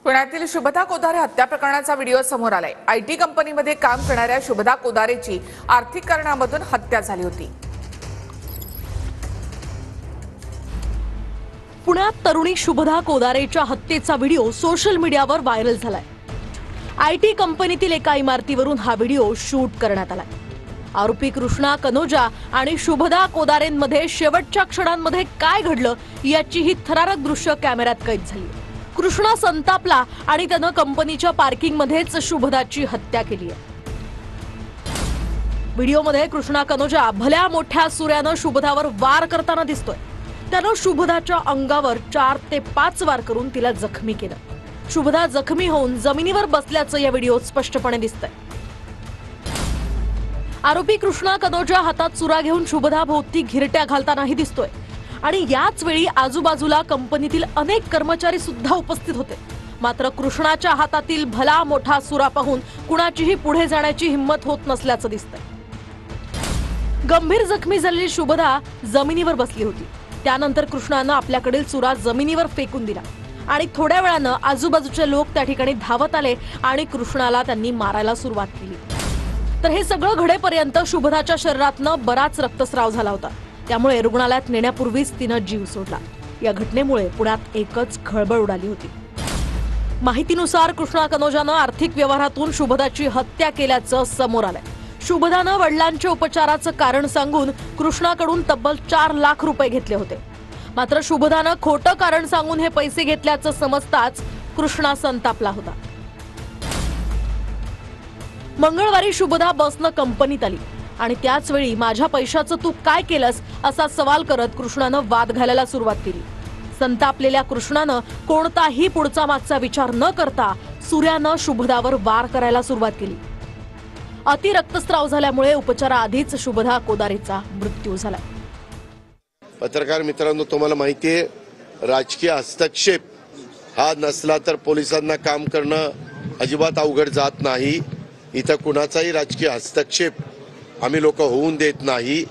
पुण्यातील शुभदा कोदारे हत्या प्रकरणाचा व्हिडिओ समोर आलाय। आयटी कंपनीमध्ये काम करणाऱ्या शुभदा कोदारेची आर्थिक कारणामधून हत्या झाली होती। पुण्यात तरुणी शुभदा कोदारेच्या हत्येचा व्हिडिओ सोशल मीडियावर व्हायरल झालाय। आयटी कंपनीतील एका इमारतीवरून हा व्हिडिओ शूट करण्यात आलाय। आरोपी कृष्णा कनोजा आणि शुभदा कोदारेंमध्ये शेवटच्या क्षणांमध्ये काय घडलं याची ही थरारक दृश्य कॅमेऱ्यात कैद झाली। कृष्णा संतापला आणि त्यानं कंपनीच्या पार्किंगमध्येच शुभदाची हत्या केली आहे। व्हिडिओमध्ये कृष्णा कनोजा भल्या मोठ्या सुऱ्यानं शुभदावर वार करताना दिसतोय। त्यानं शुभदाच्या अंगावर 4 ते 5 वार करून तिला जखमी केलं। शुभदा जखमी होऊन जमिनीवर बसल्याचं या व्हिडिओत स्पष्टपणे दिसतंय। आरोपी कृष्णा कनोजा हातात सुरा घेऊन शुभदा भोवती घिरट्या घालतानाही दिसतोय आणि याच वेळी आजूबाजूला कंपनीतील अनेक कर्मचारी सुद्धा उपस्थित होते। मात्र कृष्णाच्या हातातील भला मोठा सुरा पाहून कुणाचीही पुढे जाण्याची हिंमत होत नसल्याचं दिसतंय। गंभीर जखमी झालेली शुभदा जमिनीवर बसली होती। त्यानंतर कृष्णानं आपल्याकडील सुरा जमिनीवर फेकून दिला आणि थोड्या वेळानं आजूबाजूचे लोक त्या ठिकाणी धावत आले आणि कृष्णाला त्यांनी मारायला सुरुवात केली। तर हे सगळं घडेपर्यंत शुभदाच्या शरीरातनं बराच रक्तस्राव झाला होता। त्यामुळे रुग्णालयात नेण्यापूर्वीच तिनं जीव सोडला। या घटनेमुळे पुण्यात एकच खळबळ उडाली होती। माहितीनुसार कृष्णा कनोजानं आर्थिक व्यवहारातून शुभदाची हत्या केल्याचं समोर आलंय। शुभदानं वडिलांच्या उपचाराचं कारण सांगून कृष्णाकडून तब्बल 4 लाख रुपये घेतले होते। मात्र शुभदानं खोटं कारण सांगून हे पैसे घेतल्याचं समजताच कृष्णा संतापला होता। मंगळवारी शुभदा बसनं कंपनीत आली आणि त्याच वेळी माझ्या पैशाचं तू काय केलंस असा सवाल करत कृष्णानं वाद घालायला सुरुवात केली। संतापलेल्या कृष्णानं कोणताही पुढचा मागचा विचार न करता सुऱ्यानं शुभदावर वार करायला सुरुवात केली। अति रक्तस्राव झाल्यामुळे उपचाराआधीच शुभदा कोदारेचा मृत्यू झाला। पत्रकार मित्रांनो, तुम्हाला माहिती आहे, राजकीय हस्तक्षेप हा नसला तर पोलिसांना काम करणं अजिबात अवघड जात नाही। इथं कुणाचाही राजकीय हस्तक्षेप आम्ही लोक होऊन देत नाही।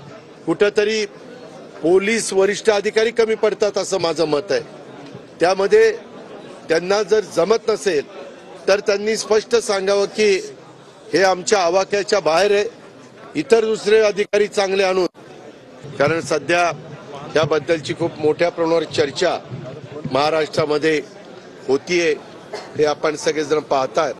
कुठंतरी पोलीस वरिष्ठ अधिकारी कमी पडतात असं माझं मत आहे। त्यामध्ये त्यांना जर जमत नसेल तर त्यांनी स्पष्ट सांगावं की हे आमच्या आवाक्याच्या बाहेर आहे, इतर दुसरे अधिकारी चांगले आणून। कारण सध्या त्याबद्दलची खूप मोठ्या प्रमाणावर चर्चा महाराष्ट्रामध्ये होतीये, हे आपण सगळेजण पाहताय।